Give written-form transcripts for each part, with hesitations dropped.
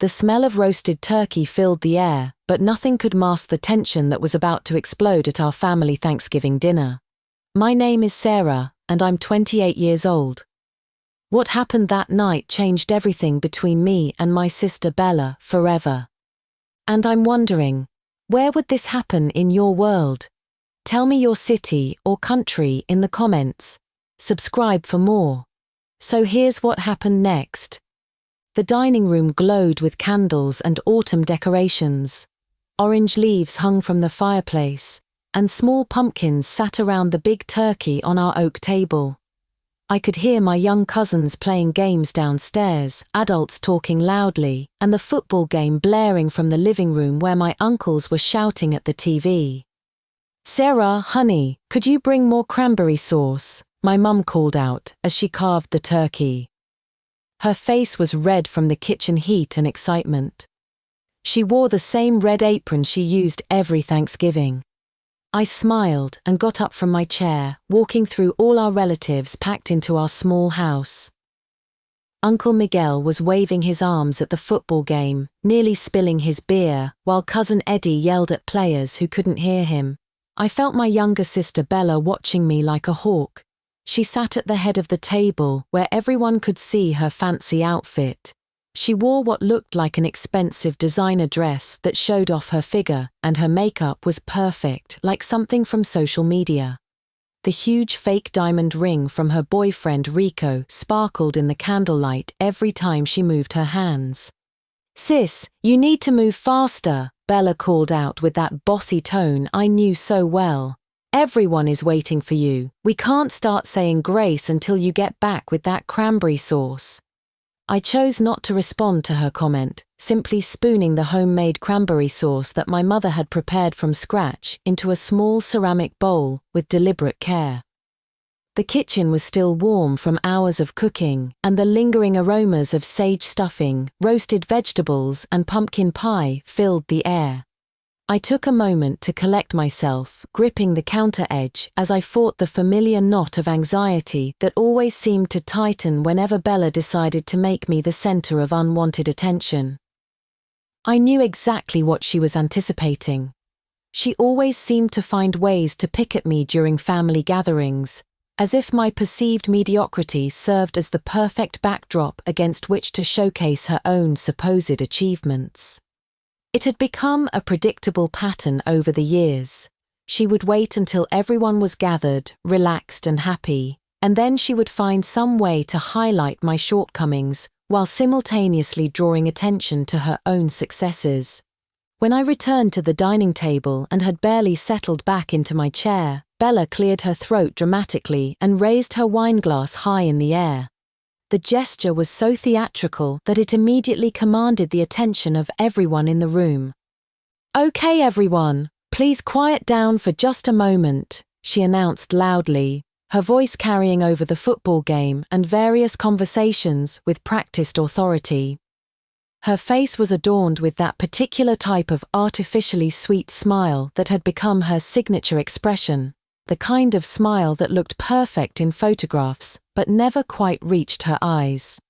The smell of roasted turkey filled the air, but nothing could mask the tension that was about to explode at our family Thanksgiving dinner. My name is Sarah, and I'm 28 years old. What happened that night changed everything between me and my sister Bella forever. And I'm wondering, where would this happen in your world? Tell me your city or country in the comments. Subscribe for more. So here's what happened next. The dining room glowed with candles and autumn decorations. Orange leaves hung from the fireplace, and small pumpkins sat around the big turkey on our oak table. I could hear my young cousins playing games downstairs, adults talking loudly, and the football game blaring from the living room where my uncles were shouting at the TV. "Sarah, honey, could you bring more cranberry sauce?" my mum called out as she carved the turkey. Her face was red from the kitchen heat and excitement. She wore the same red apron she used every Thanksgiving. I smiled and got up from my chair, walking through all our relatives packed into our small house. Uncle Miguel was waving his arms at the football game, nearly spilling his beer, while Cousin Eddie yelled at players who couldn't hear him. I felt my younger sister Bella watching me like a hawk. She sat at the head of the table, where everyone could see her fancy outfit. She wore what looked like an expensive designer dress that showed off her figure, and her makeup was perfect, like something from social media. The huge fake diamond ring from her boyfriend Rico sparkled in the candlelight every time she moved her hands. "Sis, you need to move faster," Bella called out with that bossy tone I knew so well. "Everyone is waiting for you. We can't start saying grace until you get back with that cranberry sauce." I chose not to respond to her comment, simply spooning the homemade cranberry sauce that my mother had prepared from scratch into a small ceramic bowl with deliberate care. The kitchen was still warm from hours of cooking, and the lingering aromas of sage stuffing, roasted vegetables, and pumpkin pie filled the air. I took a moment to collect myself, gripping the counter edge as I fought the familiar knot of anxiety that always seemed to tighten whenever Bella decided to make me the center of unwanted attention. I knew exactly what she was anticipating. She always seemed to find ways to pick at me during family gatherings, as if my perceived mediocrity served as the perfect backdrop against which to showcase her own supposed achievements. It had become a predictable pattern over the years. She would wait until everyone was gathered, relaxed and happy, and then she would find some way to highlight my shortcomings while simultaneously drawing attention to her own successes. When I returned to the dining table and had barely settled back into my chair, Bella cleared her throat dramatically and raised her wineglass high in the air. The gesture was so theatrical that it immediately commanded the attention of everyone in the room. "Okay, everyone, please quiet down for just a moment," she announced loudly, her voice carrying over the football game and various conversations with practiced authority. Her face was adorned with that particular type of artificially sweet smile that had become her signature expression, the kind of smile that looked perfect in photographs but never quite reached her eyes.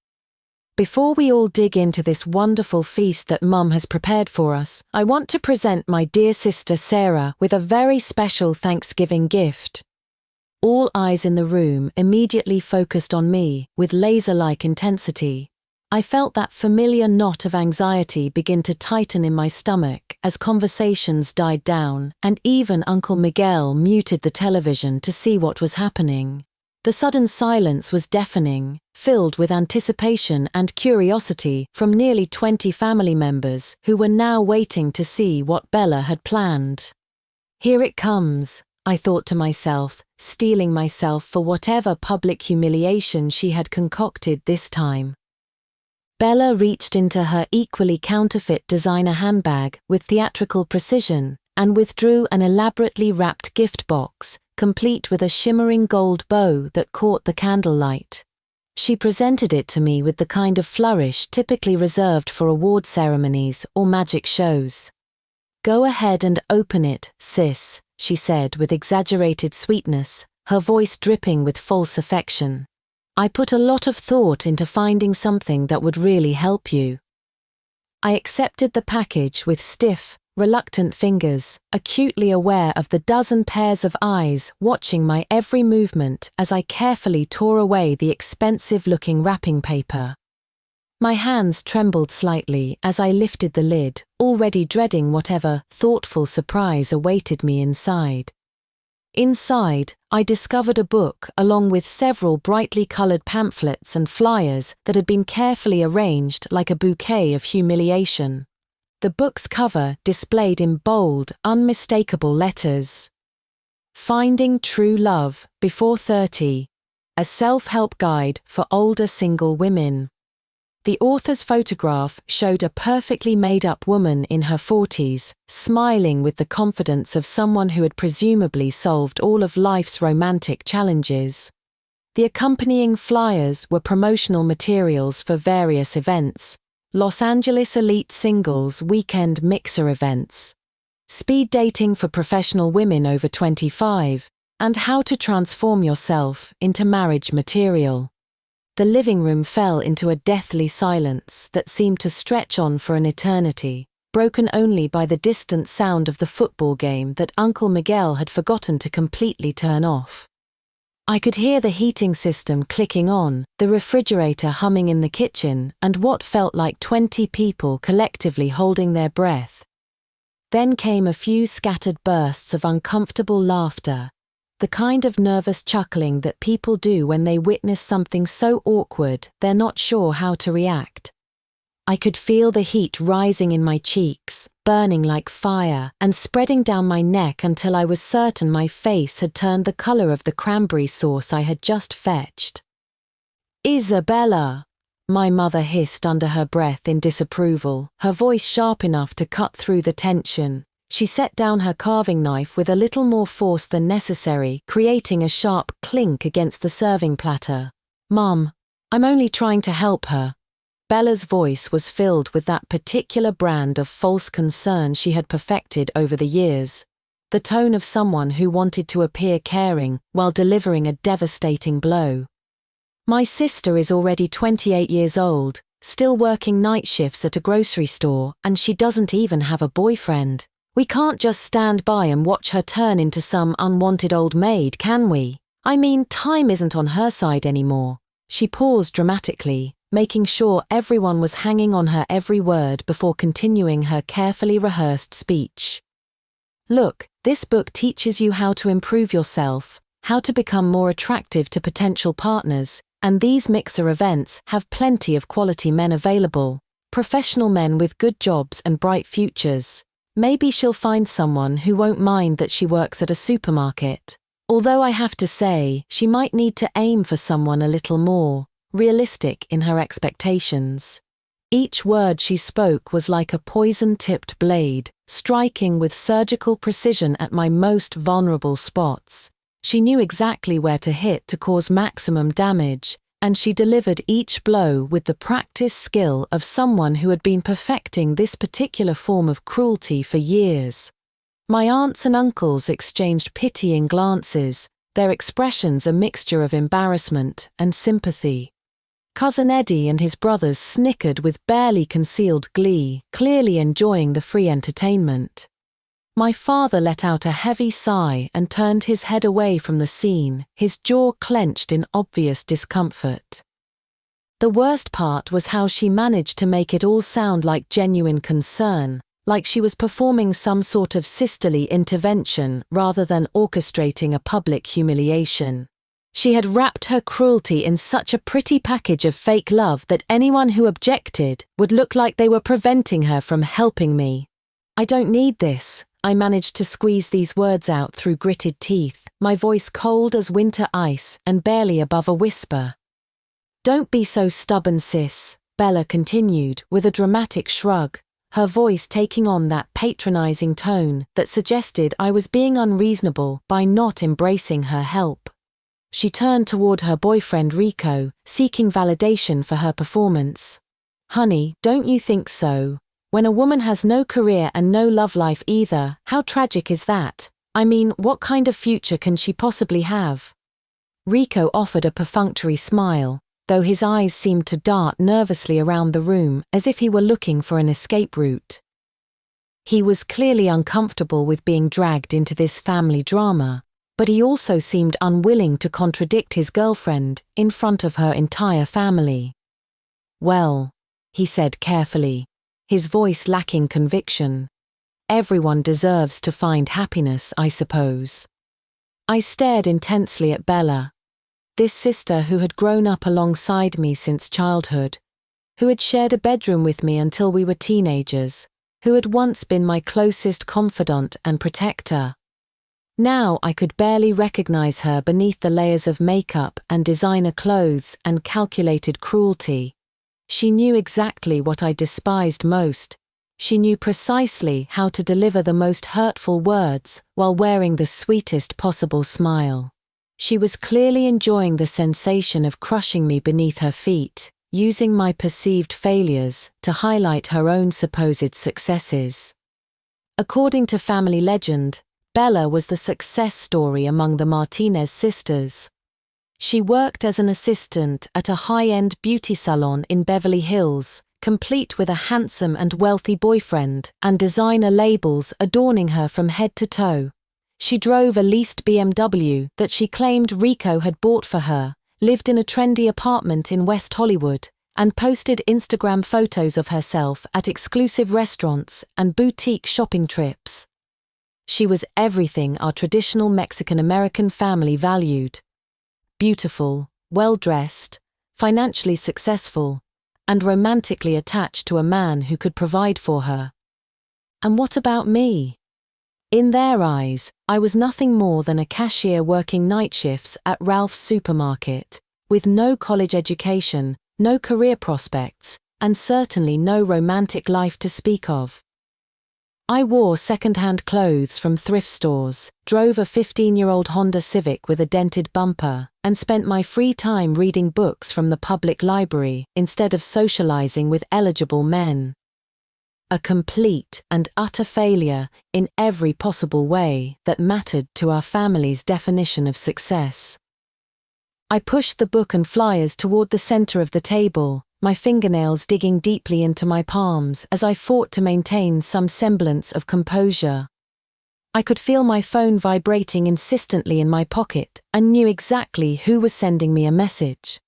"Before we all dig into this wonderful feast that Mum has prepared for us, I want to present my dear sister Sarah with a very special Thanksgiving gift." All eyes in the room immediately focused on me with laser-like intensity. I felt that familiar knot of anxiety begin to tighten in my stomach as conversations died down, and even Uncle Miguel muted the television to see what was happening. The sudden silence was deafening, filled with anticipation and curiosity from nearly 20 family members who were now waiting to see what Bella had planned. "Here it comes," I thought to myself, steeling myself for whatever public humiliation she had concocted this time. Bella reached into her equally counterfeit designer handbag with theatrical precision and withdrew an elaborately wrapped gift box, complete with a shimmering gold bow that caught the candlelight. She presented it to me with the kind of flourish typically reserved for award ceremonies or magic shows. "Go ahead and open it, sis," she said with exaggerated sweetness, her voice dripping with false affection. "I put a lot of thought into finding something that would really help you." I accepted the package with stiff, reluctant fingers, acutely aware of the dozen pairs of eyes watching my every movement as I carefully tore away the expensive-looking wrapping paper. My hands trembled slightly as I lifted the lid, already dreading whatever thoughtful surprise awaited me inside. Inside, I discovered a book along with several brightly colored pamphlets and flyers that had been carefully arranged like a bouquet of humiliation. The book's cover displayed in bold, unmistakable letters, "Finding True Love Before 30, a self-help guide for older single women." The author's photograph showed a perfectly made-up woman in her 40s, smiling with the confidence of someone who had presumably solved all of life's romantic challenges. The accompanying flyers were promotional materials for various events: Los Angeles Elite Singles Weekend Mixer events, speed dating for professional women over 25, and how to transform yourself into marriage material. The living room fell into a deathly silence that seemed to stretch on for an eternity, broken only by the distant sound of the football game that Uncle Miguel had forgotten to completely turn off. I could hear the heating system clicking on, the refrigerator humming in the kitchen, and what felt like 20 people collectively holding their breath. Then came a few scattered bursts of uncomfortable laughter, the kind of nervous chuckling that people do when they witness something so awkward they're not sure how to react. I could feel the heat rising in my cheeks, burning like fire, and spreading down my neck until I was certain my face had turned the color of the cranberry sauce I had just fetched. "Isabella!" my mother hissed under her breath in disapproval, her voice sharp enough to cut through the tension. She set down her carving knife with a little more force than necessary, creating a sharp clink against the serving platter. "Mum, I'm only trying to help her." Bella's voice was filled with that particular brand of false concern she had perfected over the years, the tone of someone who wanted to appear caring while delivering a devastating blow. "My sister is already 28 years old, still working night shifts at a grocery store, and she doesn't even have a boyfriend. We can't just stand by and watch her turn into some unwanted old maid, can we? I mean, time isn't on her side anymore." She paused dramatically, making sure everyone was hanging on her every word before continuing her carefully rehearsed speech. "Look, this book teaches you how to improve yourself, how to become more attractive to potential partners, and these mixer events have plenty of quality men available, professional men with good jobs and bright futures. Maybe she'll find someone who won't mind that she works at a supermarket. Although I have to say, she might need to aim for someone a little more realistic in her expectations." Each word she spoke was like a poison-tipped blade, striking with surgical precision at my most vulnerable spots. She knew exactly where to hit to cause maximum damage, and she delivered each blow with the practiced skill of someone who had been perfecting this particular form of cruelty for years. My aunts and uncles exchanged pitying glances, their expressions a mixture of embarrassment and sympathy. Cousin Eddie and his brothers snickered with barely concealed glee, clearly enjoying the free entertainment. My father let out a heavy sigh and turned his head away from the scene, his jaw clenched in obvious discomfort. The worst part was how she managed to make it all sound like genuine concern, like she was performing some sort of sisterly intervention rather than orchestrating a public humiliation. She had wrapped her cruelty in such a pretty package of fake love that anyone who objected would look like they were preventing her from helping me. "I don't need this," I managed to squeeze these words out through gritted teeth, my voice cold as winter ice and barely above a whisper. "Don't be so stubborn, sis," Bella continued with a dramatic shrug, her voice taking on that patronizing tone that suggested I was being unreasonable by not embracing her help. She turned toward her boyfriend Rico, seeking validation for her performance. "Honey, don't you think so? When a woman has no career and no love life either, how tragic is that? I mean, what kind of future can she possibly have?" Rico offered a perfunctory smile, though his eyes seemed to dart nervously around the room as if he were looking for an escape route. He was clearly uncomfortable with being dragged into this family drama, but he also seemed unwilling to contradict his girlfriend in front of her entire family. "Well," he said carefully, his voice lacking conviction, "everyone deserves to find happiness, I suppose." I stared intensely at Bella, this sister who had grown up alongside me since childhood, who had shared a bedroom with me until we were teenagers, who had once been my closest confidant and protector. Now I could barely recognize her beneath the layers of makeup and designer clothes and calculated cruelty. She knew exactly what I despised most. She knew precisely how to deliver the most hurtful words while wearing the sweetest possible smile. She was clearly enjoying the sensation of crushing me beneath her feet, using my perceived failures to highlight her own supposed successes. According to family legend, Bella was the success story among the Martinez sisters. She worked as an assistant at a high-end beauty salon in Beverly Hills, complete with a handsome and wealthy boyfriend and designer labels adorning her from head to toe. She drove a leased BMW that she claimed Rico had bought for her, lived in a trendy apartment in West Hollywood, and posted Instagram photos of herself at exclusive restaurants and boutique shopping trips. She was everything our traditional Mexican-American family valued. Beautiful, well-dressed, financially successful, and romantically attached to a man who could provide for her. And what about me? In their eyes, I was nothing more than a cashier working night shifts at Ralph's supermarket, with no college education, no career prospects, and certainly no romantic life to speak of. I wore second-hand clothes from thrift stores, drove a 15-year-old Honda Civic with a dented bumper, and spent my free time reading books from the public library instead of socializing with eligible men. A complete and utter failure in every possible way that mattered to our family's definition of success. I pushed the book and flyers toward the center of the table, my fingernails digging deeply into my palms as I fought to maintain some semblance of composure. I could feel my phone vibrating insistently in my pocket and knew exactly who was sending me a message.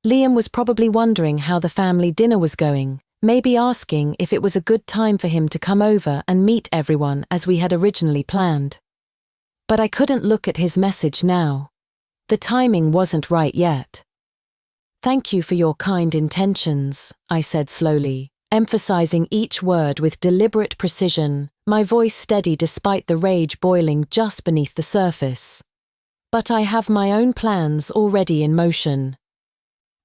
Liam was probably wondering how the family dinner was going, maybe asking if it was a good time for him to come over and meet everyone as we had originally planned. But I couldn't look at his message now. The timing wasn't right yet. "Thank you for your kind intentions," I said slowly, emphasizing each word with deliberate precision, my voice steady despite the rage boiling just beneath the surface. "But I have my own plans already in motion."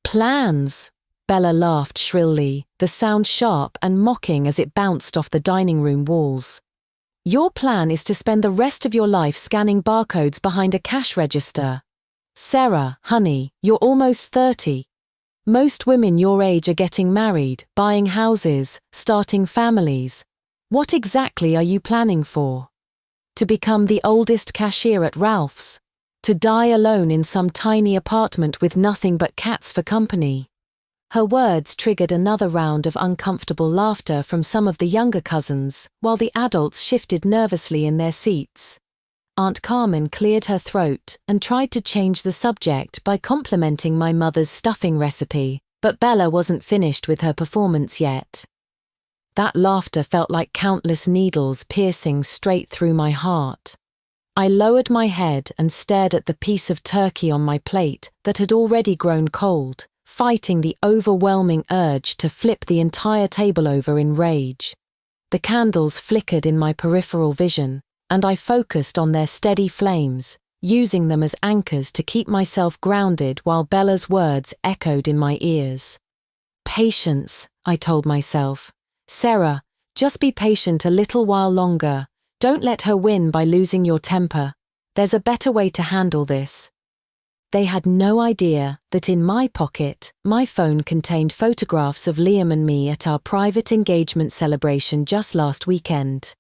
"Plans?" Bella laughed shrilly, the sound sharp and mocking as it bounced off the dining room walls. "Your plan is to spend the rest of your life scanning barcodes behind a cash register. Sarah, honey, you're almost 30. Most women your age are getting married, buying houses, starting families. What exactly are you planning for? To become the oldest cashier at Ralph's? To die alone in some tiny apartment with nothing but cats for company?" Her words triggered another round of uncomfortable laughter from some of the younger cousins, while the adults shifted nervously in their seats. Aunt Carmen cleared her throat and tried to change the subject by complimenting my mother's stuffing recipe, but Bella wasn't finished with her performance yet. That laughter felt like countless needles piercing straight through my heart. I lowered my head and stared at the piece of turkey on my plate that had already grown cold, fighting the overwhelming urge to flip the entire table over in rage. The candles flickered in my peripheral vision, and I focused on their steady flames, using them as anchors to keep myself grounded while Bella's words echoed in my ears. "Patience," I told myself. "Sarah, just be patient a little while longer. Don't let her win by losing your temper. There's a better way to handle this." They had no idea that in my pocket, my phone contained photographs of Liam and me at our private engagement celebration just last weekend.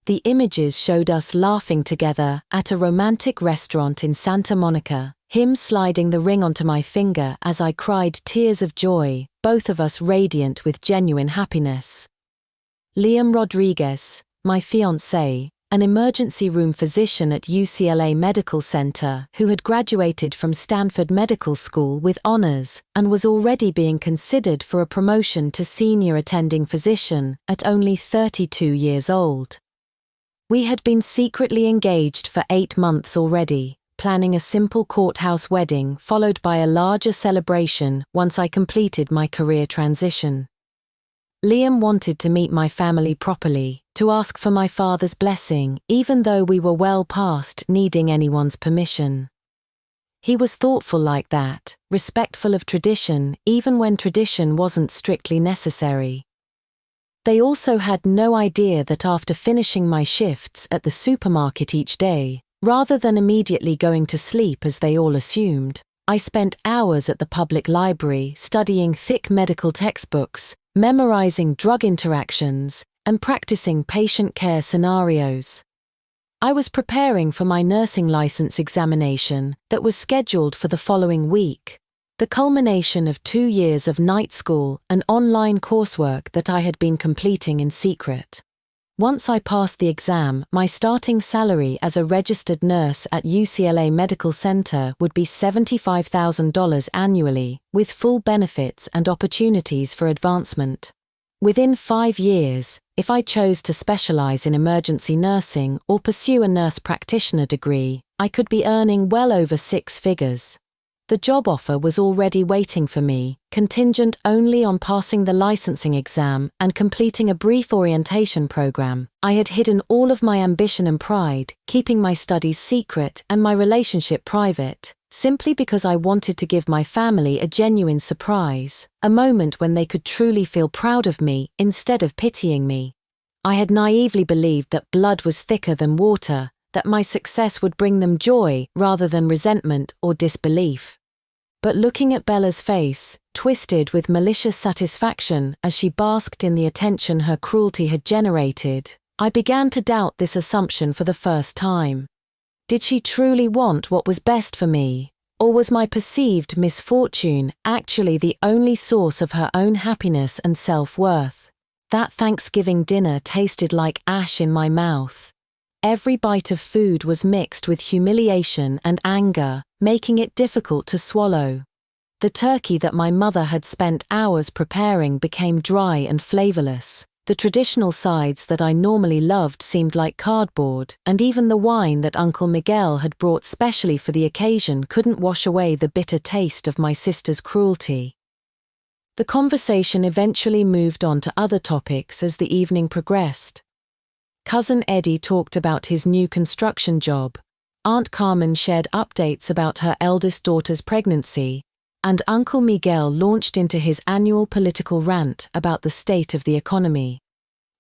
The images showed us laughing together at a romantic restaurant in Santa Monica, him sliding the ring onto my finger as I cried tears of joy, both of us radiant with genuine happiness. Liam Rodriguez, my fiancé, an emergency room physician at UCLA Medical Center who had graduated from Stanford Medical School with honors and was already being considered for a promotion to senior attending physician at only 32 years old. We had been secretly engaged for 8 months already, planning a simple courthouse wedding followed by a larger celebration once I completed my career transition. Liam wanted to meet my family properly, to ask for my father's blessing, even though we were well past needing anyone's permission. He was thoughtful like that, respectful of tradition, even when tradition wasn't strictly necessary. They also had no idea that after finishing my shifts at the supermarket each day, rather than immediately going to sleep as they all assumed, I spent hours at the public library studying thick medical textbooks, memorizing drug interactions, and practicing patient care scenarios. I was preparing for my nursing license examination that was scheduled for the following week, the culmination of 2 years of night school and online coursework that I had been completing in secret. Once I passed the exam, my starting salary as a registered nurse at UCLA Medical Center would be $75,000 annually, with full benefits and opportunities for advancement. Within 5 years, if I chose to specialize in emergency nursing or pursue a nurse practitioner degree, I could be earning well over 6 figures. The job offer was already waiting for me, contingent only on passing the licensing exam and completing a brief orientation program. I had hidden all of my ambition and pride, keeping my studies secret and my relationship private, simply because I wanted to give my family a genuine surprise, a moment when they could truly feel proud of me instead of pitying me. I had naively believed that blood was thicker than water, that my success would bring them joy rather than resentment or disbelief. But looking at Bella's face, twisted with malicious satisfaction as she basked in the attention her cruelty had generated, I began to doubt this assumption for the first time. Did she truly want what was best for me, or was my perceived misfortune actually the only source of her own happiness and self-worth? That Thanksgiving dinner tasted like ash in my mouth. Every bite of food was mixed with humiliation and anger, making it difficult to swallow. The turkey that my mother had spent hours preparing became dry and flavorless. The traditional sides that I normally loved seemed like cardboard, and even the wine that Uncle Miguel had brought specially for the occasion couldn't wash away the bitter taste of my sister's cruelty. The conversation eventually moved on to other topics as the evening progressed. Cousin Eddie talked about his new construction job, Aunt Carmen shared updates about her eldest daughter's pregnancy, and Uncle Miguel launched into his annual political rant about the state of the economy.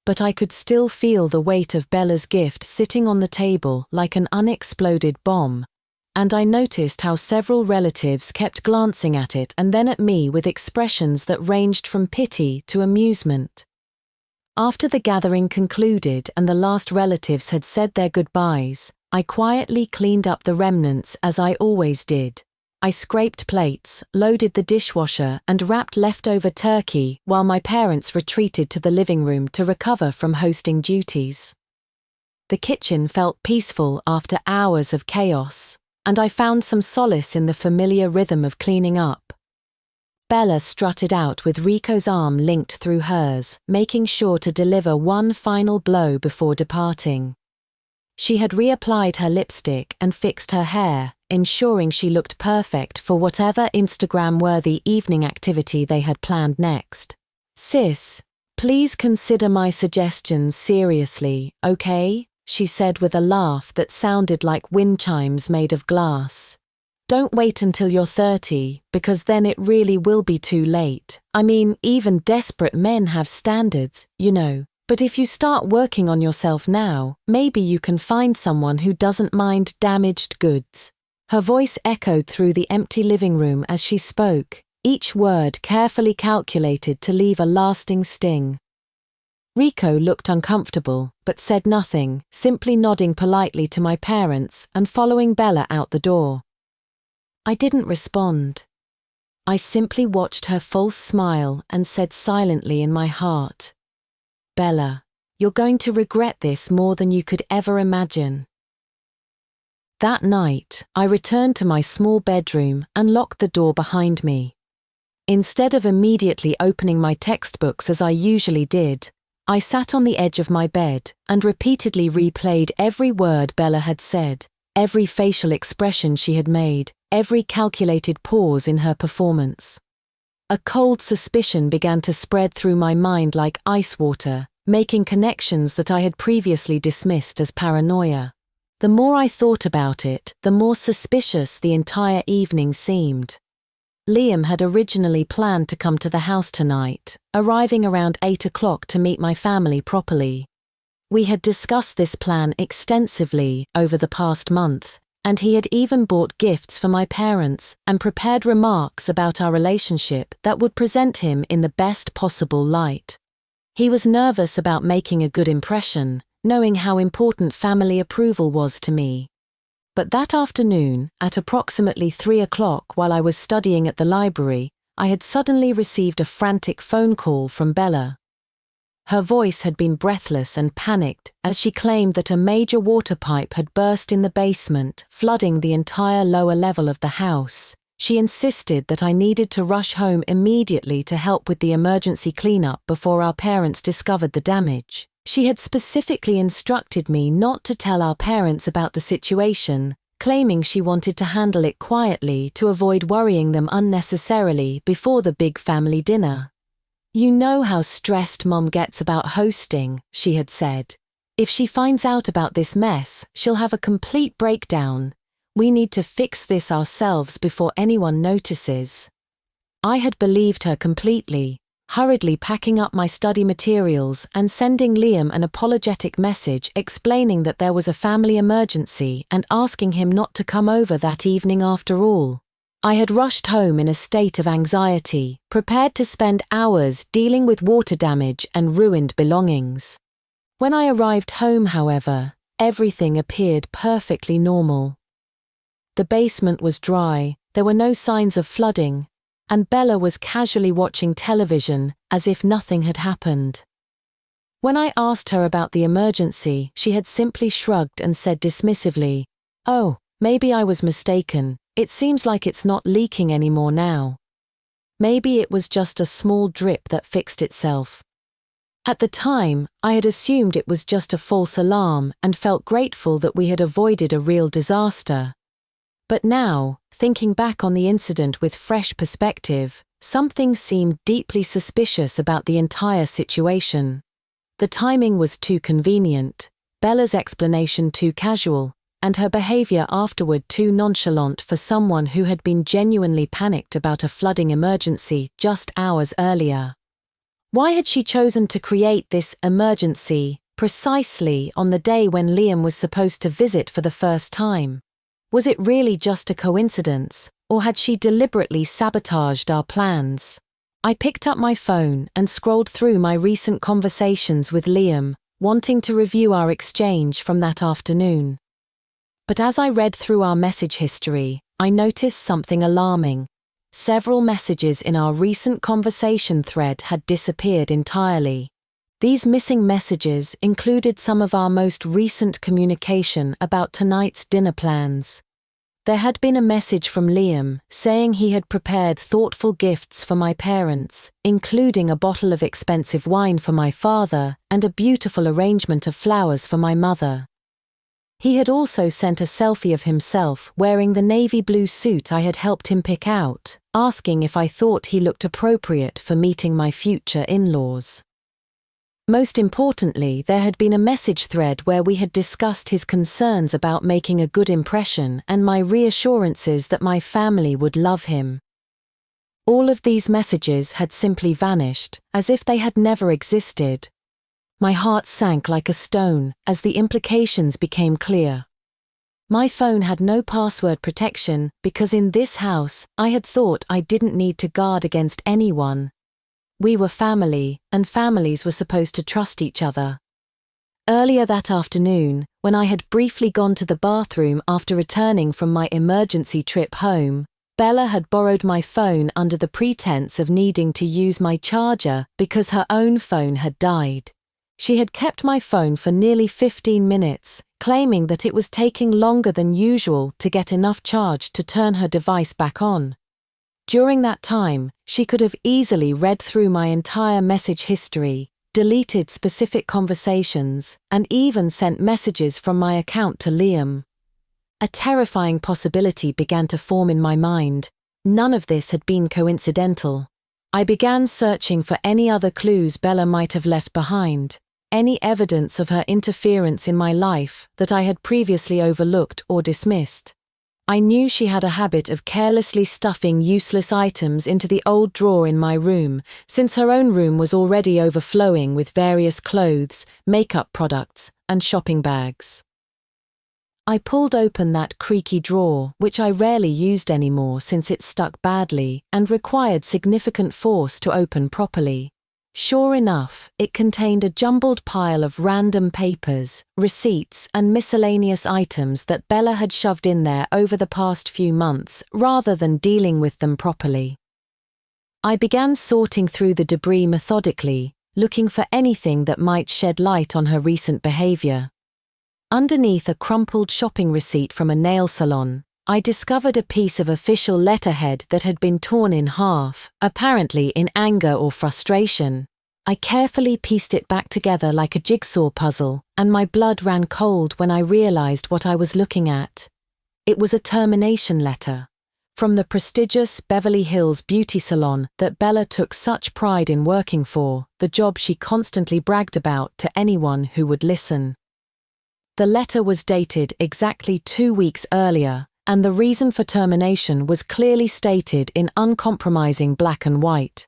But I could still feel the weight of Bella's gift sitting on the table like an unexploded bomb, and I noticed how several relatives kept glancing at it and then at me with expressions that ranged from pity to amusement. After the gathering concluded and the last relatives had said their goodbyes, I quietly cleaned up the remnants as I always did. I scraped plates, loaded the dishwasher, and wrapped leftover turkey while my parents retreated to the living room to recover from hosting duties. The kitchen felt peaceful after hours of chaos, and I found some solace in the familiar rhythm of cleaning up. Bella strutted out with Rico's arm linked through hers, making sure to deliver one final blow before departing. She had reapplied her lipstick and fixed her hair, ensuring she looked perfect for whatever Instagram-worthy evening activity they had planned next. "Sis, please consider my suggestions seriously, okay?" she said with a laugh that sounded like wind chimes made of glass. "Don't wait until you're 30, because then it really will be too late. I mean, even desperate men have standards, you know. But if you start working on yourself now, maybe you can find someone who doesn't mind damaged goods." Her voice echoed through the empty living room as she spoke, each word carefully calculated to leave a lasting sting. Rico looked uncomfortable, but said nothing, simply nodding politely to my parents and following Bella out the door. I didn't respond. I simply watched her false smile and said silently in my heart, "Bella, you're going to regret this more than you could ever imagine." That night, I returned to my small bedroom and locked the door behind me. Instead of immediately opening my textbooks as I usually did, I sat on the edge of my bed and repeatedly replayed every word Bella had said, every facial expression she had made, every calculated pause in her performance. A cold suspicion began to spread through my mind like ice water, making connections that I had previously dismissed as paranoia. The more I thought about it, the more suspicious the entire evening seemed. Liam had originally planned to come to the house tonight, arriving around 8 o'clock to meet my family properly. We had discussed this plan extensively over the past month, and he had even bought gifts for my parents and prepared remarks about our relationship that would present him in the best possible light. He was nervous about making a good impression, knowing how important family approval was to me. But that afternoon, at approximately 3 o'clock while I was studying at the library, I had suddenly received a frantic phone call from Bella. Her voice had been breathless and panicked as she claimed that a major water pipe had burst in the basement, flooding the entire lower level of the house. She insisted that I needed to rush home immediately to help with the emergency cleanup before our parents discovered the damage. She had specifically instructed me not to tell our parents about the situation, claiming she wanted to handle it quietly to avoid worrying them unnecessarily before the big family dinner. "You know how stressed Mom gets about hosting," she had said. "If she finds out about this mess, she'll have a complete breakdown. We need to fix this ourselves before anyone notices." I had believed her completely, hurriedly packing up my study materials and sending Liam an apologetic message explaining that there was a family emergency and asking him not to come over that evening after all. I had rushed home in a state of anxiety, prepared to spend hours dealing with water damage and ruined belongings. When I arrived home, however, everything appeared perfectly normal. The basement was dry, there were no signs of flooding, and Bella was casually watching television as if nothing had happened. When I asked her about the emergency, she had simply shrugged and said dismissively, "Oh, maybe I was mistaken. It seems like it's not leaking anymore now. Maybe it was just a small drip that fixed itself." At the time, I had assumed it was just a false alarm and felt grateful that we had avoided a real disaster. But now, thinking back on the incident with fresh perspective, something seemed deeply suspicious about the entire situation. The timing was too convenient, Bella's explanation too casual, and her behavior afterward too nonchalant for someone who had been genuinely panicked about a flooding emergency just hours earlier. Why had she chosen to create this emergency precisely on the day when Liam was supposed to visit for the first time? Was it really just a coincidence, or had she deliberately sabotaged our plans? I picked up my phone and scrolled through my recent conversations with Liam, wanting to review our exchange from that afternoon. But as I read through our message history, I noticed something alarming. Several messages in our recent conversation thread had disappeared entirely. These missing messages included some of our most recent communication about tonight's dinner plans. There had been a message from Liam saying he had prepared thoughtful gifts for my parents, including a bottle of expensive wine for my father and a beautiful arrangement of flowers for my mother. He had also sent a selfie of himself wearing the navy blue suit I had helped him pick out, asking if I thought he looked appropriate for meeting my future in-laws. Most importantly, there had been a message thread where we had discussed his concerns about making a good impression and my reassurances that my family would love him. All of these messages had simply vanished, as if they had never existed. My heart sank like a stone as the implications became clear. My phone had no password protection because in this house I had thought I didn't need to guard against anyone. We were family, and families were supposed to trust each other. Earlier that afternoon, when I had briefly gone to the bathroom after returning from my emergency trip home, Bella had borrowed my phone under the pretense of needing to use my charger because her own phone had died. She had kept my phone for nearly 15 minutes, claiming that it was taking longer than usual to get enough charge to turn her device back on. During that time, she could have easily read through my entire message history, deleted specific conversations, and even sent messages from my account to Liam. A terrifying possibility began to form in my mind. None of this had been coincidental. I began searching for any other clues Bella might have left behind, any evidence of her interference in my life that I had previously overlooked or dismissed. I knew she had a habit of carelessly stuffing useless items into the old drawer in my room, since her own room was already overflowing with various clothes, makeup products, and shopping bags. I pulled open that creaky drawer, which I rarely used anymore since it stuck badly and required significant force to open properly. Sure enough, it contained a jumbled pile of random papers, receipts, and miscellaneous items that Bella had shoved in there over the past few months rather than dealing with them properly. I began sorting through the debris methodically, looking for anything that might shed light on her recent behavior. Underneath a crumpled shopping receipt from a nail salon, I discovered a piece of official letterhead that had been torn in half, apparently in anger or frustration. I carefully pieced it back together like a jigsaw puzzle, and my blood ran cold when I realized what I was looking at. It was a termination letter from the prestigious Beverly Hills beauty salon that Bella took such pride in working for, the job she constantly bragged about to anyone who would listen. The letter was dated exactly 2 weeks earlier, and the reason for termination was clearly stated in uncompromising black and white.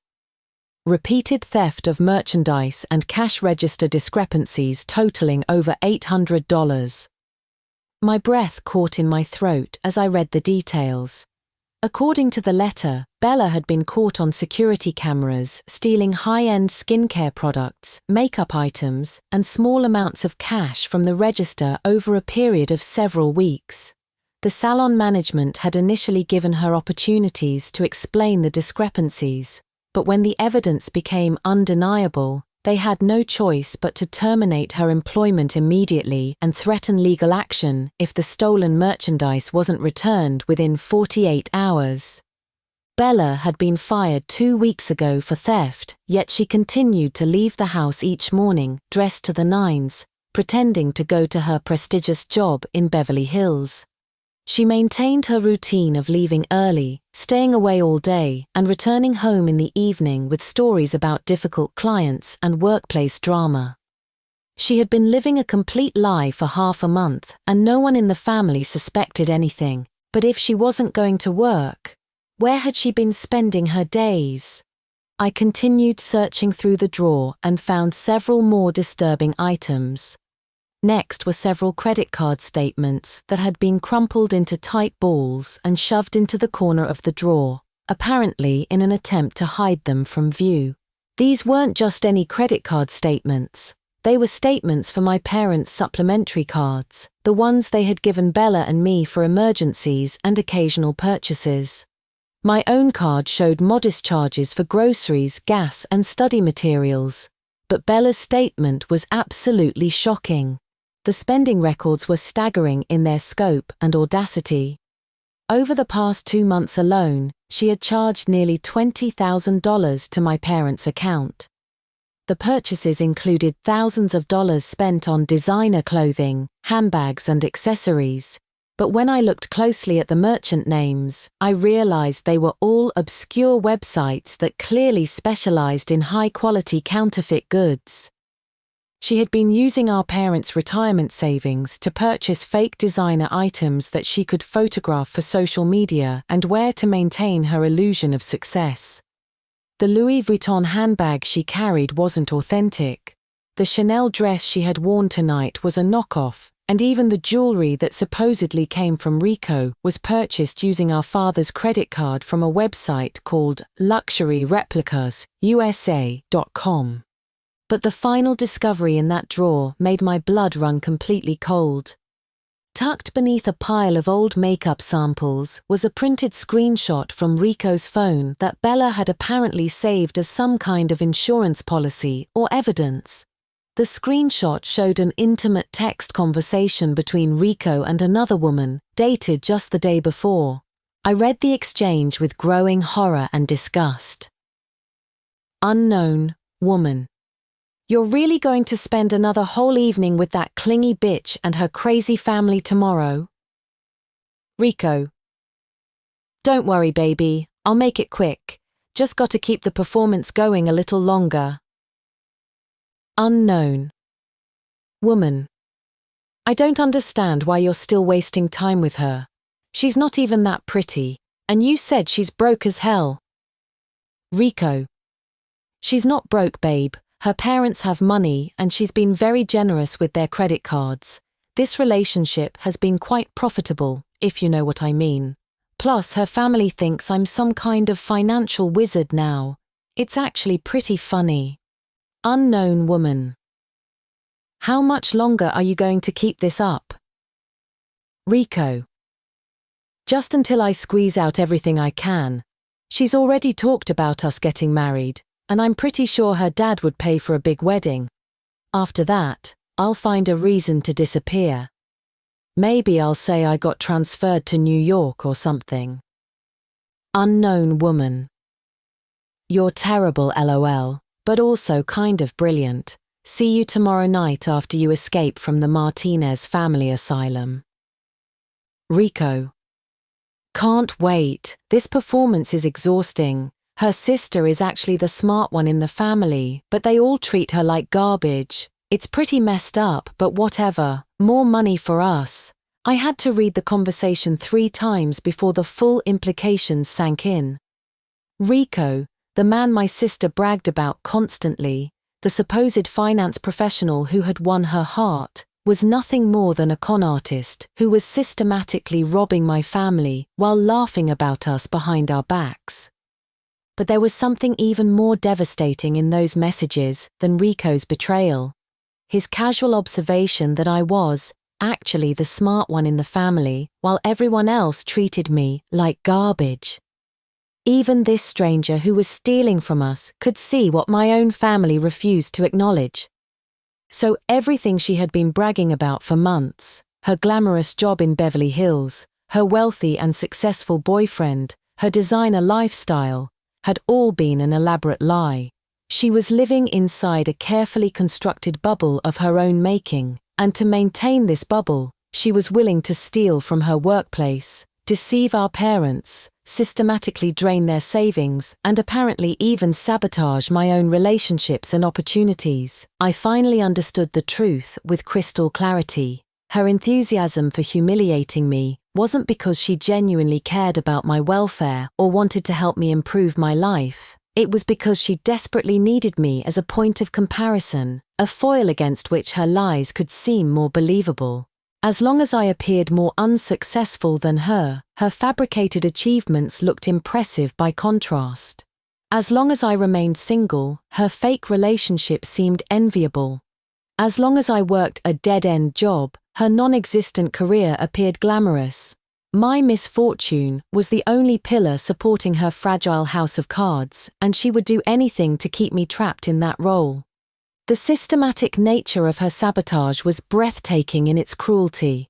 Repeated theft of merchandise and cash register discrepancies totaling over $800. My breath caught in my throat as I read the details. According to the letter, Bella had been caught on security cameras stealing high-end skincare products, makeup items, and small amounts of cash from the register over a period of several weeks. The salon management had initially given her opportunities to explain the discrepancies, but when the evidence became undeniable, they had no choice but to terminate her employment immediately and threaten legal action if the stolen merchandise wasn't returned within 48 hours. Bella had been fired 2 weeks ago for theft, yet she continued to leave the house each morning, dressed to the nines, pretending to go to her prestigious job in Beverly Hills. She maintained her routine of leaving early, staying away all day, and returning home in the evening with stories about difficult clients and workplace drama. She had been living a complete lie for half a month, and no one in the family suspected anything. But if she wasn't going to work, where had she been spending her days? I continued searching through the drawer and found several more disturbing items. Next were several credit card statements that had been crumpled into tight balls and shoved into the corner of the drawer, apparently in an attempt to hide them from view. These weren't just any credit card statements. They were statements for my parents' supplementary cards, the ones they had given Bella and me for emergencies and occasional purchases. My own card showed modest charges for groceries, gas, and study materials, but Bella's statement was absolutely shocking. The spending records were staggering in their scope and audacity. Over the past 2 months alone, she had charged nearly $20,000 to my parents' account. The purchases included thousands of dollars spent on designer clothing, handbags, and accessories. But when I looked closely at the merchant names, I realized they were all obscure websites that clearly specialized in high-quality counterfeit goods. She had been using our parents' retirement savings to purchase fake designer items that she could photograph for social media and wear to maintain her illusion of success. The Louis Vuitton handbag she carried wasn't authentic. The Chanel dress she had worn tonight was a knockoff, And even the jewelry that supposedly came from Rico was purchased using our father's credit card from a website called luxuryreplicasusa.com. But the final discovery in that drawer made my blood run completely cold. Tucked beneath a pile of old makeup samples was a printed screenshot from Rico's phone that Bella had apparently saved as some kind of insurance policy or evidence. The screenshot showed an intimate text conversation between Rico and another woman, dated just the day before. I read the exchange with growing horror and disgust. Unknown woman. You're really going to spend another whole evening with that clingy bitch and her crazy family tomorrow? Rico. Don't worry, baby, I'll make it quick. Just got to keep the performance going a little longer. Unknown woman. I don't understand why you're still wasting time with her. She's not even that pretty, and you said she's broke as hell. Rico. She's not broke, babe. Her parents have money and she's been very generous with their credit cards. This relationship has been quite profitable, if you know what I mean. Plus, her family thinks I'm some kind of financial wizard now. It's actually pretty funny. Unknown woman. How much longer are you going to keep this up? Rico. Just until I squeeze out everything I can. She's already talked about us getting married, and I'm pretty sure her dad would pay for a big wedding. After that, I'll find a reason to disappear. Maybe I'll say I got transferred to New York or something. Unknown woman. You're terrible, LOL, but also kind of brilliant. See you tomorrow night after you escape from the Martinez family asylum. Rico. Can't wait. This performance is exhausting. Her sister is actually the smart one in the family, but they all treat her like garbage. It's pretty messed up, but whatever. More money for us. I had to read the conversation 3 times before the full implications sank in. Rico, the man my sister bragged about constantly, the supposed finance professional who had won her heart, was nothing more than a con artist who was systematically robbing my family while laughing about us behind our backs. But there was something even more devastating in those messages than Rico's betrayal. His casual observation that I was, actually, the smart one in the family, while everyone else treated me like garbage. Even this stranger who was stealing from us could see what my own family refused to acknowledge. So everything she had been bragging about for months, her glamorous job in Beverly Hills, her wealthy and successful boyfriend, her designer lifestyle, had all been an elaborate lie. She was living inside a carefully constructed bubble of her own making, and to maintain this bubble, she was willing to steal from her workplace, deceive our parents, systematically drain their savings, and apparently even sabotage my own relationships and opportunities. I finally understood the truth with crystal clarity. Her enthusiasm for humiliating me wasn't because she genuinely cared about my welfare or wanted to help me improve my life. It was because she desperately needed me as a point of comparison, a foil against which her lies could seem more believable. As long as I appeared more unsuccessful than her fabricated achievements looked impressive by contrast. As long as I remained single, her fake relationship seemed enviable. As long as I worked a dead-end job, her non-existent career appeared glamorous. My misfortune was the only pillar supporting her fragile house of cards, and she would do anything to keep me trapped in that role. The systematic nature of her sabotage was breathtaking in its cruelty.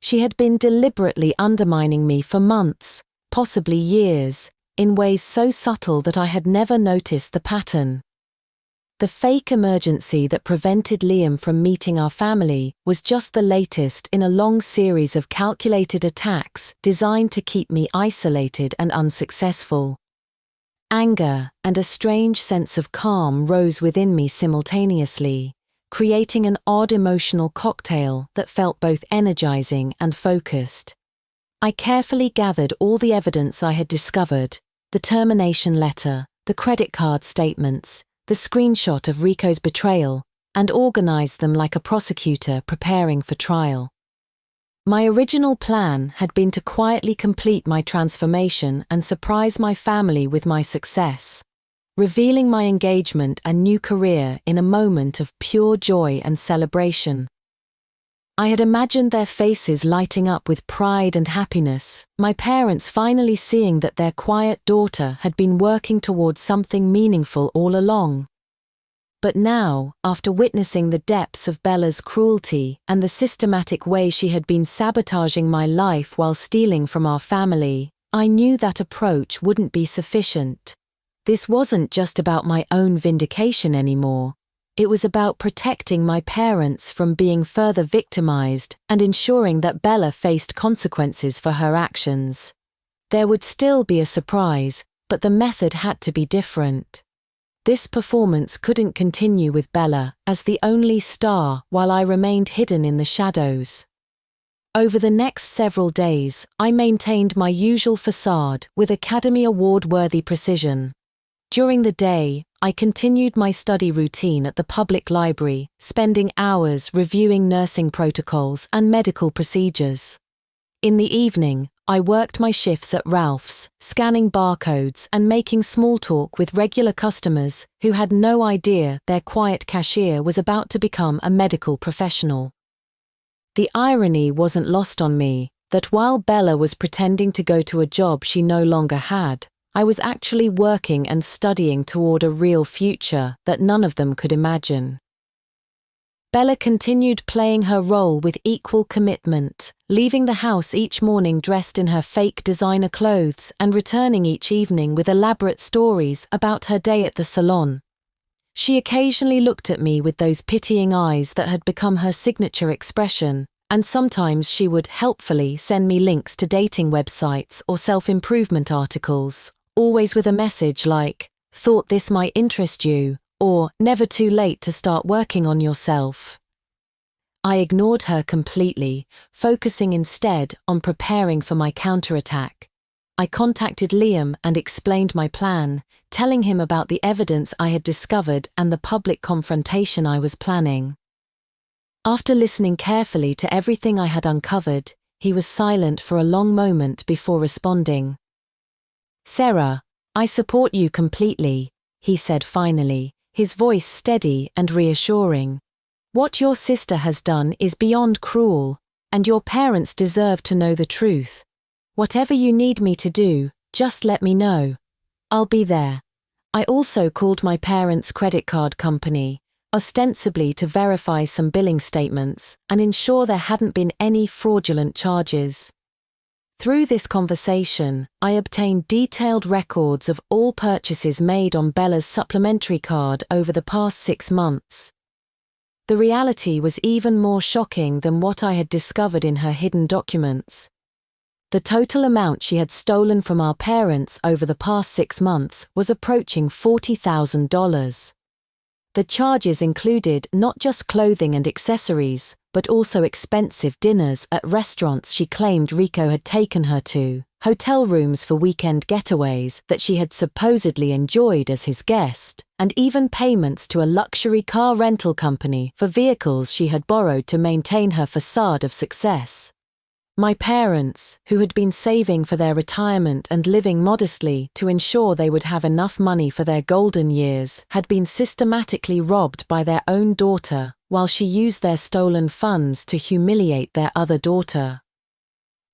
She had been deliberately undermining me for months, possibly years, in ways so subtle that I had never noticed the pattern. The fake emergency that prevented Liam from meeting our family was just the latest in a long series of calculated attacks designed to keep me isolated and unsuccessful. Anger and a strange sense of calm rose within me simultaneously, creating an odd emotional cocktail that felt both energizing and focused. I carefully gathered all the evidence I had discovered, the termination letter, the credit card statements, the screenshot of Rico's betrayal, and organized them like a prosecutor preparing for trial. My original plan had been to quietly complete my transformation and surprise my family with my success, revealing my engagement and new career in a moment of pure joy and celebration. I had imagined their faces lighting up with pride and happiness, my parents finally seeing that their quiet daughter had been working towards something meaningful all along. But now, after witnessing the depths of Bella's cruelty and the systematic way she had been sabotaging my life while stealing from our family, I knew that approach wouldn't be sufficient. This wasn't just about my own vindication anymore. It was about protecting my parents from being further victimized and ensuring that Bella faced consequences for her actions. There would still be a surprise, but the method had to be different. This performance couldn't continue with Bella as the only star while I remained hidden in the shadows. Over the next several days, I maintained my usual facade with Academy Award-worthy precision. During the day, I continued my study routine at the public library, spending hours reviewing nursing protocols and medical procedures. In the evening, I worked my shifts at Ralph's, scanning barcodes and making small talk with regular customers who had no idea their quiet cashier was about to become a medical professional. The irony wasn't lost on me that while Bella was pretending to go to a job she no longer had, I was actually working and studying toward a real future that none of them could imagine. Bella continued playing her role with equal commitment, leaving the house each morning dressed in her fake designer clothes and returning each evening with elaborate stories about her day at the salon. She occasionally looked at me with those pitying eyes that had become her signature expression, and sometimes she would helpfully send me links to dating websites or self-improvement articles, always with a message like, "Thought this might interest you," or "Never too late to start working on yourself." I ignored her completely, focusing instead on preparing for my counterattack. I contacted Liam and explained my plan, telling him about the evidence I had discovered and the public confrontation I was planning. After listening carefully to everything I had uncovered, he was silent for a long moment before responding. "Sarah, I support you completely," he said finally, his voice steady and reassuring. "What your sister has done is beyond cruel, and your parents deserve to know the truth. Whatever you need me to do, just let me know. I'll be there." I also called my parents' credit card company, ostensibly to verify some billing statements and ensure there hadn't been any fraudulent charges. Through this conversation, I obtained detailed records of all purchases made on Bella's supplementary card over the past 6 months. The reality was even more shocking than what I had discovered in her hidden documents. The total amount she had stolen from our parents over the past 6 months was approaching $40,000. The charges included not just clothing and accessories, but also expensive dinners at restaurants she claimed Rico had taken her to, hotel rooms for weekend getaways that she had supposedly enjoyed as his guest, and even payments to a luxury car rental company for vehicles she had borrowed to maintain her facade of success. My parents, who had been saving for their retirement and living modestly to ensure they would have enough money for their golden years, had been systematically robbed by their own daughter, while she used their stolen funds to humiliate their other daughter.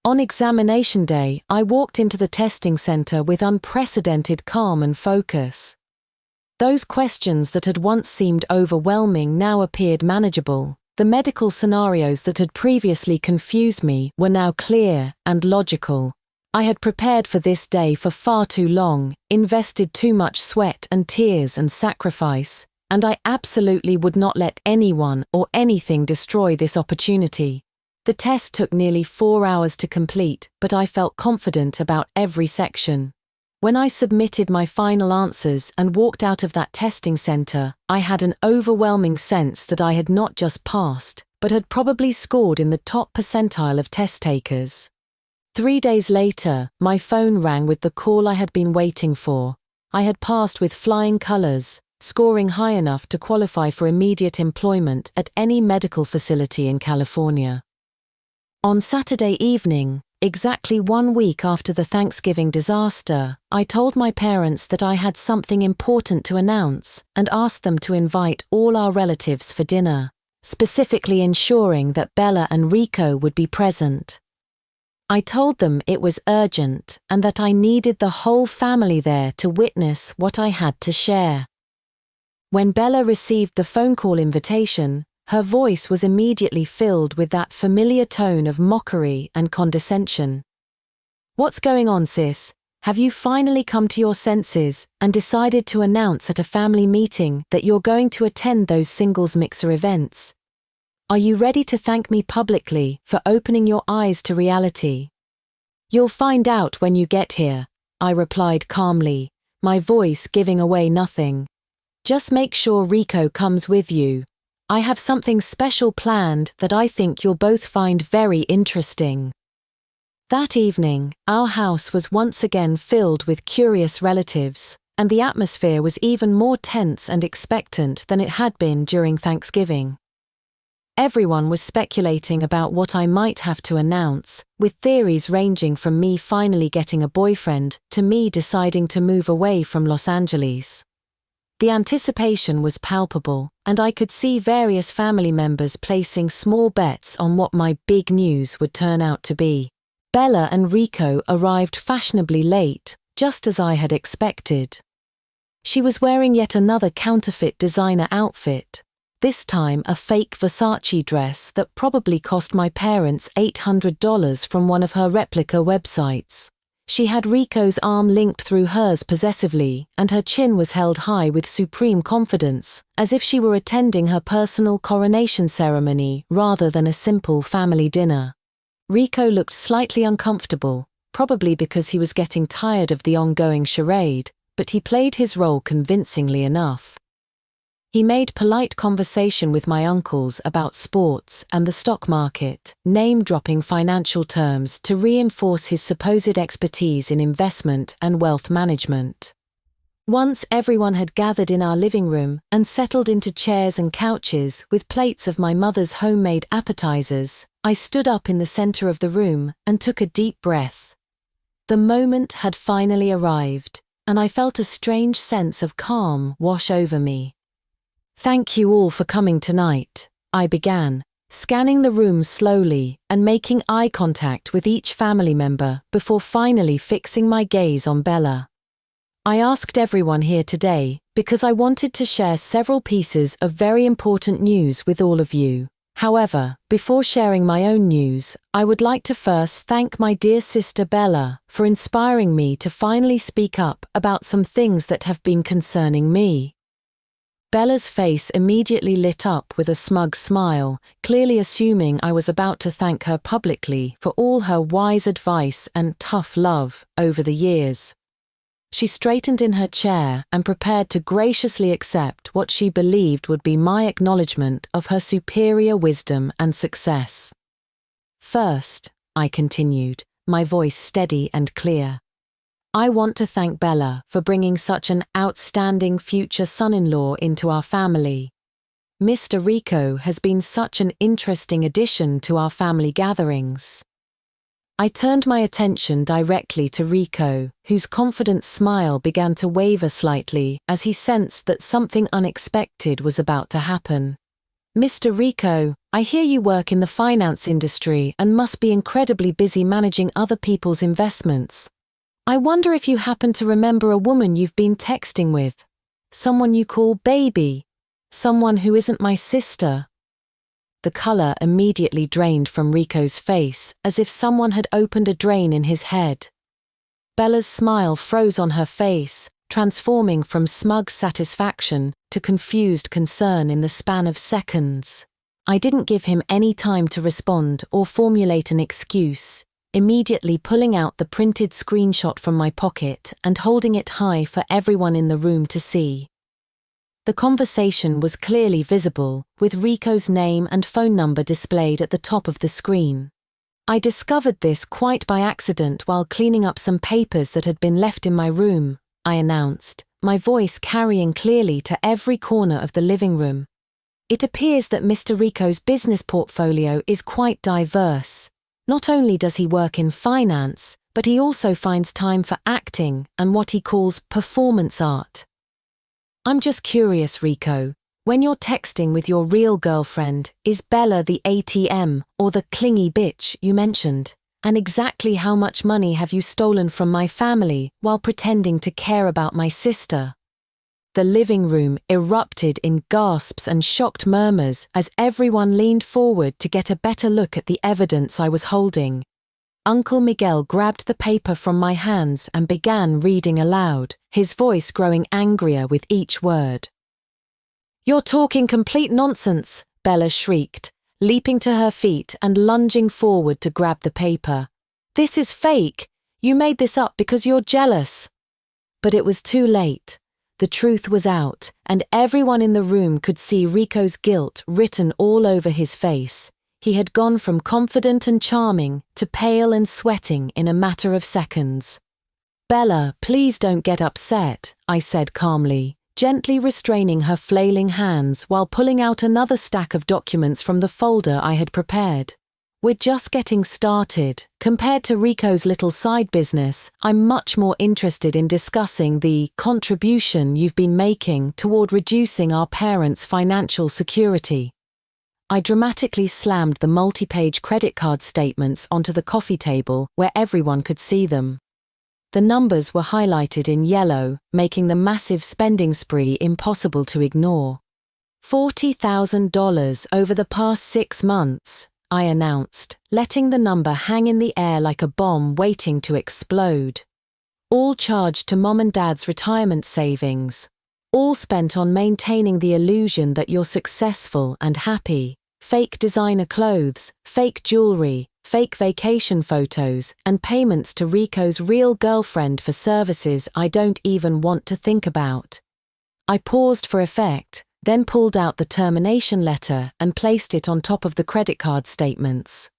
On examination day, I walked into the testing center with unprecedented calm and focus. Those questions that had once seemed overwhelming now appeared manageable. The medical scenarios that had previously confused me were now clear and logical. I had prepared for this day for far too long, invested too much sweat and tears and sacrifice, and I absolutely would not let anyone or anything destroy this opportunity. The test took nearly 4 hours to complete, but I felt confident about every section. When I submitted my final answers and walked out of that testing center, I had an overwhelming sense that I had not just passed, but had probably scored in the top percentile of test takers. 3 days later, my phone rang with the call I had been waiting for. I had passed with flying colors, scoring high enough to qualify for immediate employment at any medical facility in California. On Saturday evening, exactly 1 week after the Thanksgiving disaster, I told my parents that I had something important to announce and asked them to invite all our relatives for dinner, specifically ensuring that Bella and Rico would be present. I told them it was urgent and that I needed the whole family there to witness what I had to share. When Bella received the phone call invitation, her voice was immediately filled with that familiar tone of mockery and condescension. "What's going on, sis? Have you finally come to your senses and decided to announce at a family meeting that you're going to attend those singles mixer events? Are you ready to thank me publicly for opening your eyes to reality?" "You'll find out when you get here," I replied calmly, my voice giving away nothing. "Just make sure Rico comes with you. I have something special planned that I think you'll both find very interesting." That evening, our house was once again filled with curious relatives, and the atmosphere was even more tense and expectant than it had been during Thanksgiving. Everyone was speculating about what I might have to announce, with theories ranging from me finally getting a boyfriend to me deciding to move away from Los Angeles. The anticipation was palpable, and I could see various family members placing small bets on what my big news would turn out to be. Bella and Rico arrived fashionably late, just as I had expected. She was wearing yet another counterfeit designer outfit, this time a fake Versace dress that probably cost my parents $800 from one of her replica websites. She had Rico's arm linked through hers possessively, and her chin was held high with supreme confidence, as if she were attending her personal coronation ceremony rather than a simple family dinner. Rico looked slightly uncomfortable, probably because he was getting tired of the ongoing charade, but he played his role convincingly enough. He made polite conversation with my uncles about sports and the stock market, name-dropping financial terms to reinforce his supposed expertise in investment and wealth management. Once everyone had gathered in our living room and settled into chairs and couches with plates of my mother's homemade appetizers, I stood up in the center of the room and took a deep breath. The moment had finally arrived, and I felt a strange sense of calm wash over me. "Thank you all for coming tonight," I began, scanning the room slowly and making eye contact with each family member before finally fixing my gaze on Bella. "I asked everyone here today because I wanted to share several pieces of very important news with all of you. However, before sharing my own news, I would like to first thank my dear sister Bella for inspiring me to finally speak up about some things that have been concerning me." Bella's face immediately lit up with a smug smile, clearly assuming I was about to thank her publicly for all her wise advice and tough love over the years. She straightened in her chair and prepared to graciously accept what she believed would be my acknowledgement of her superior wisdom and success. "First," I continued, my voice steady and clear, "I want to thank Bella for bringing such an outstanding future son-in-law into our family. Mr. Rico has been such an interesting addition to our family gatherings." I turned my attention directly to Rico, whose confident smile began to waver slightly as he sensed that something unexpected was about to happen. "Mr. Rico, I hear you work in the finance industry and must be incredibly busy managing other people's investments. I wonder if you happen to remember a woman you've been texting with? Someone you call baby? Someone who isn't my sister?" The color immediately drained from Rico's face, as if someone had opened a drain in his head. Bella's smile froze on her face, transforming from smug satisfaction to confused concern in the span of seconds. I didn't give him any time to respond or formulate an excuse, immediately pulling out the printed screenshot from my pocket and holding it high for everyone in the room to see. The conversation was clearly visible, with Rico's name and phone number displayed at the top of the screen. I discovered this quite by accident while cleaning up some papers that had been left in my room, I announced, my voice carrying clearly to every corner of the living room. "It appears that Mr. Rico's business portfolio is quite diverse. Not only does he work in finance, but he also finds time for acting and what he calls performance art. I'm just curious, Rico, when you're texting with your real girlfriend, is Bella the ATM or the clingy bitch you mentioned? And exactly how much money have you stolen from my family while pretending to care about my sister? The living room erupted in gasps and shocked murmurs as everyone leaned forward to get a better look at the evidence I was holding. Uncle Miguel grabbed the paper from my hands and began reading aloud, his voice growing angrier with each word. "You're talking complete nonsense," Bella shrieked, leaping to her feet and lunging forward to grab the paper. "This is fake. You made this up because you're jealous." But it was too late. The truth was out, and everyone in the room could see Rico's guilt written all over his face. He had gone from confident and charming to pale and sweating in a matter of seconds. "Bella, please don't get upset," I said calmly, gently restraining her flailing hands while pulling out another stack of documents from the folder I had prepared. "We're just getting started. Compared to Rico's little side business, I'm much more interested in discussing the contribution you've been making toward reducing our parents' financial security." I dramatically slammed the multi-page credit card statements onto the coffee table where everyone could see them. The numbers were highlighted in yellow, making the massive spending spree impossible to ignore. $40,000 over the past 6 months, I announced, letting the number hang in the air like a bomb waiting to explode. "All charged to Mom and Dad's retirement savings. All spent on maintaining the illusion that you're successful and happy. Fake designer clothes, fake jewelry, fake vacation photos, and payments to Rico's real girlfriend for services I don't even want to think about." I paused for effect, then pulled out the termination letter and placed it on top of the credit card statements.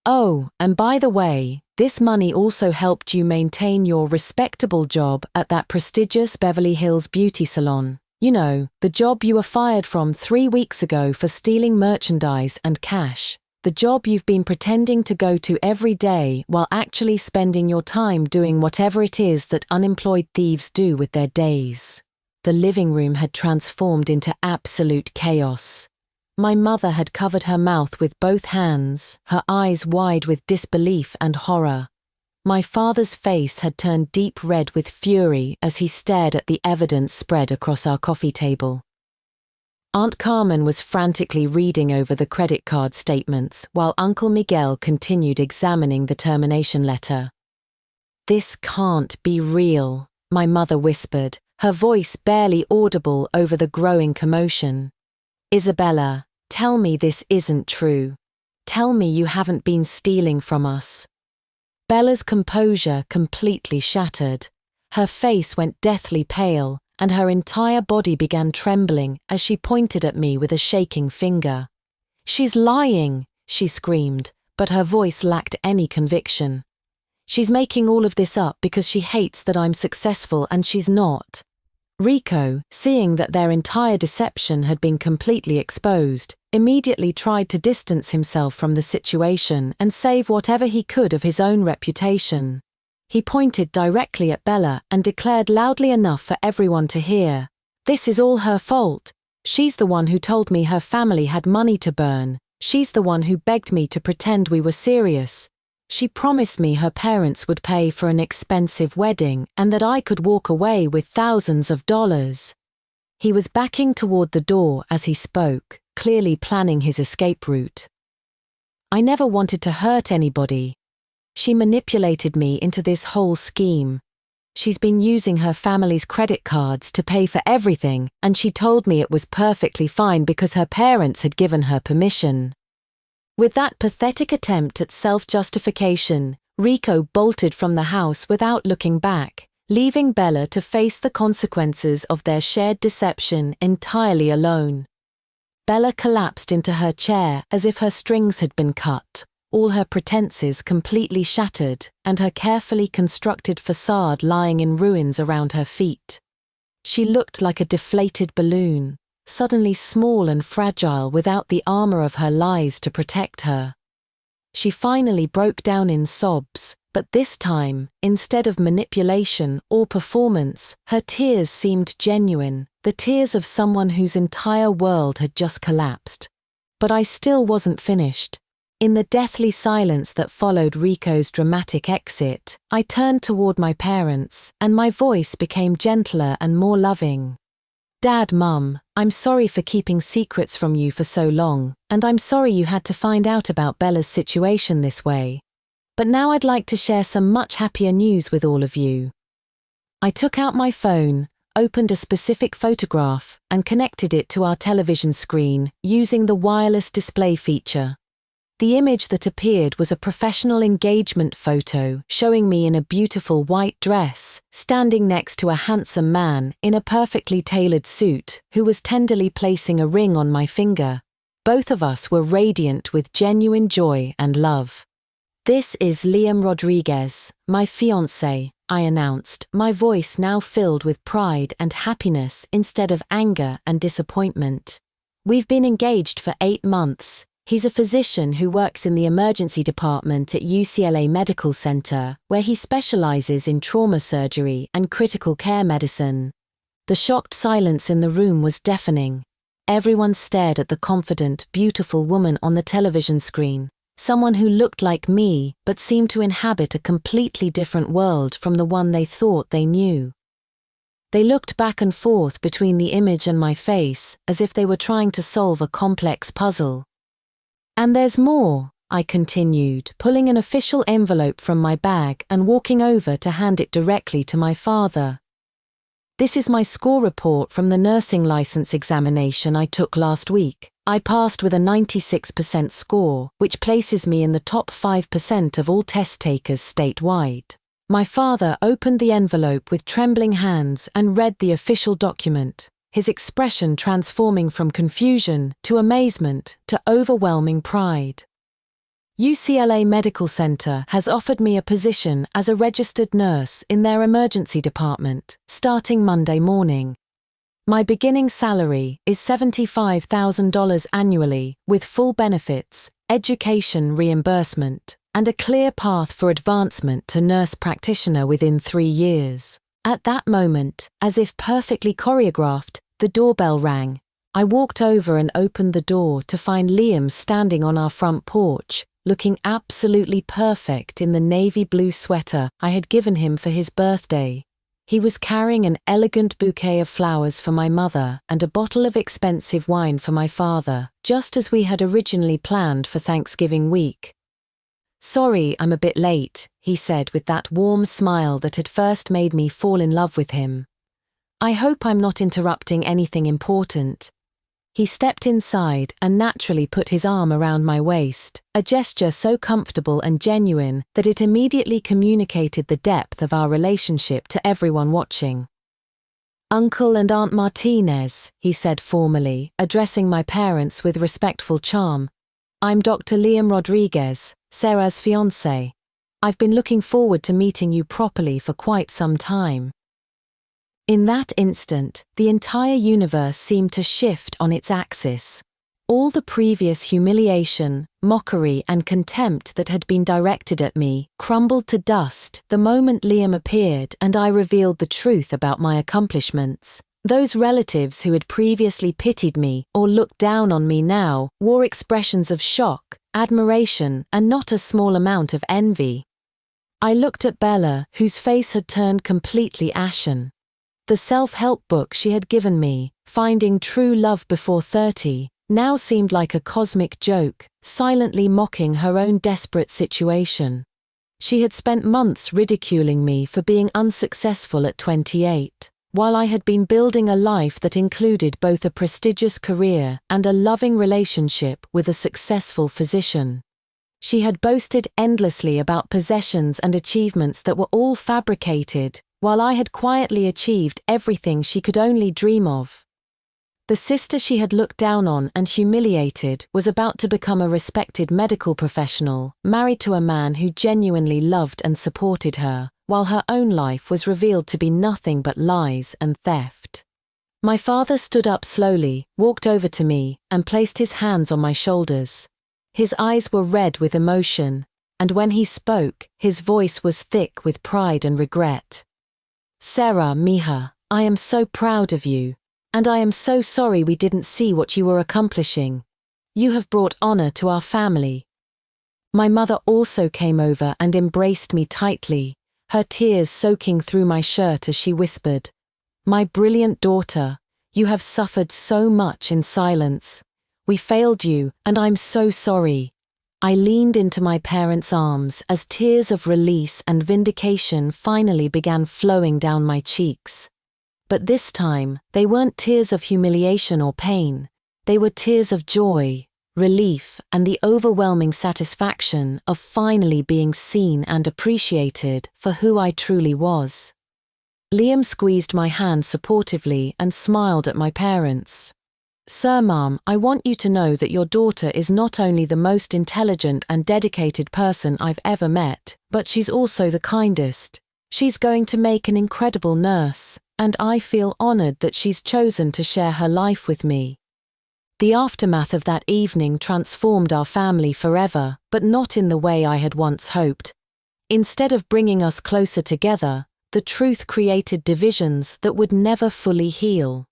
"Oh, and by the way, this money also helped you maintain your respectable job at that prestigious Beverly Hills beauty salon. You know, the job you were fired from 3 weeks ago for stealing merchandise and cash. The job you've been pretending to go to every day while actually spending your time doing whatever it is that unemployed thieves do with their days." The living room had transformed into absolute chaos. My mother had covered her mouth with both hands, her eyes wide with disbelief and horror. My father's face had turned deep red with fury as he stared at the evidence spread across our coffee table. Aunt Carmen was frantically reading over the credit card statements while Uncle Miguel continued examining the termination letter. "This can't be real," my mother whispered, her voice barely audible over the growing commotion. "Isabella, tell me this isn't true. Tell me you haven't been stealing from us." Bella's composure completely shattered. Her face went deathly pale, and her entire body began trembling as she pointed at me with a shaking finger. "She's lying," she screamed, but her voice lacked any conviction. "She's making all of this up because she hates that I'm successful and she's not." Rico, seeing that their entire deception had been completely exposed, immediately tried to distance himself from the situation and save whatever he could of his own reputation. He pointed directly at Bella and declared loudly enough for everyone to hear, "This is all her fault. She's the one who told me her family had money to burn. She's the one who begged me to pretend we were serious. She promised me her parents would pay for an expensive wedding and that I could walk away with thousands of dollars." He was backing toward the door as he spoke, clearly planning his escape route. "I never wanted to hurt anybody. She manipulated me into this whole scheme. She's been using her family's credit cards to pay for everything, and she told me it was perfectly fine because her parents had given her permission." With that pathetic attempt at self-justification, Rico bolted from the house without looking back, leaving Bella to face the consequences of their shared deception entirely alone. Bella collapsed into her chair as if her strings had been cut, all her pretenses completely shattered, and her carefully constructed facade lying in ruins around her feet. She looked like a deflated balloon, suddenly small and fragile without the armor of her lies to protect her. She finally broke down in sobs, but this time, instead of manipulation or performance, her tears seemed genuine, the tears of someone whose entire world had just collapsed. But I still wasn't finished. In the deathly silence that followed Rico's dramatic exit, I turned toward my parents, and my voice became gentler and more loving. Dad, Mum, I'm sorry for keeping secrets from you for so long, and I'm sorry you had to find out about Bella's situation this way. But now I'd like to share some much happier news with all of you. I took out my phone, opened a specific photograph, and connected it to our television screen using the wireless display feature. The image that appeared was a professional engagement photo showing me in a beautiful white dress, standing next to a handsome man in a perfectly tailored suit who was tenderly placing a ring on my finger. Both of us were radiant with genuine joy and love. "This is Liam Rodriguez, my fiancé," I announced, my voice now filled with pride and happiness instead of anger and disappointment. "We've been engaged for 8 months. He's a physician who works in the emergency department at UCLA Medical Center, where he specializes in trauma surgery and critical care medicine." The shocked silence in the room was deafening. Everyone stared at the confident, beautiful woman on the television screen, someone who looked like me but seemed to inhabit a completely different world from the one they thought they knew. They looked back and forth between the image and my face, as if they were trying to solve a complex puzzle. "And there's more," I continued, pulling an official envelope from my bag and walking over to hand it directly to my father. "This is my score report from the nursing license examination I took last week. I passed with a 96% score, which places me in the top 5% of all test takers statewide." My father opened the envelope with trembling hands and read the official document, his expression transforming from confusion to amazement to overwhelming pride. "UCLA Medical Center has offered me a position as a registered nurse in their emergency department, starting Monday morning. My beginning salary is $75,000 annually, with full benefits, education reimbursement, and a clear path for advancement to nurse practitioner within 3 years." At that moment, as if perfectly choreographed, the doorbell rang. I walked over and opened the door to find Liam standing on our front porch, looking absolutely perfect in the navy blue sweater I had given him for his birthday. He was carrying an elegant bouquet of flowers for my mother and a bottle of expensive wine for my father, just as we had originally planned for Thanksgiving week. "Sorry, I'm a bit late," he said with that warm smile that had first made me fall in love with him. "I hope I'm not interrupting anything important." He stepped inside and naturally put his arm around my waist, a gesture so comfortable and genuine that it immediately communicated the depth of our relationship to everyone watching. "Uncle and Aunt Martinez," he said formally, addressing my parents with respectful charm. "I'm Dr. Liam Rodriguez, Sarah's fiancé. I've been looking forward to meeting you properly for quite some time." In that instant, the entire universe seemed to shift on its axis. All the previous humiliation, mockery, and contempt that had been directed at me crumbled to dust the moment Liam appeared and I revealed the truth about my accomplishments. Those relatives who had previously pitied me or looked down on me now wore expressions of shock, admiration, and not a small amount of envy. I looked at Bella, whose face had turned completely ashen. The self-help book she had given me, Finding True Love Before 30, now seemed like a cosmic joke, silently mocking her own desperate situation. She had spent months ridiculing me for being unsuccessful at 28, while I had been building a life that included both a prestigious career and a loving relationship with a successful physician. She had boasted endlessly about possessions and achievements that were all fabricated, while I had quietly achieved everything she could only dream of. The sister she had looked down on and humiliated was about to become a respected medical professional, married to a man who genuinely loved and supported her, while her own life was revealed to be nothing but lies and theft. My father stood up slowly, walked over to me, and placed his hands on my shoulders. His eyes were red with emotion, and when he spoke, his voice was thick with pride and regret. Sarah, Mija, I am so proud of you, and I am so sorry we didn't see what you were accomplishing. You have brought honor to our family. My mother also came over and embraced me tightly, her tears soaking through my shirt as she whispered, "My brilliant daughter, you have suffered so much in silence. We failed you, and I'm so sorry." I leaned into my parents' arms as tears of release and vindication finally began flowing down my cheeks. But this time, they weren't tears of humiliation or pain. They were tears of joy, relief, and the overwhelming satisfaction of finally being seen and appreciated for who I truly was. Liam squeezed my hand supportively and smiled at my parents. "Sir, Mom, I want you to know that your daughter is not only the most intelligent and dedicated person I've ever met, but she's also the kindest. She's going to make an incredible nurse, and I feel honored that she's chosen to share her life with me." The aftermath of that evening transformed our family forever, but not in the way I had once hoped. Instead of bringing us closer together, the truth created divisions that would never fully heal.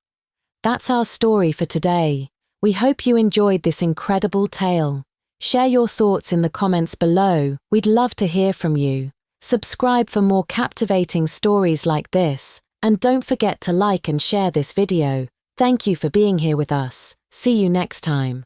That's our story for today. We hope you enjoyed this incredible tale. Share your thoughts in the comments below. We'd love to hear from you. Subscribe for more captivating stories like this, and don't forget to like and share this video. Thank you for being here with us. See you next time.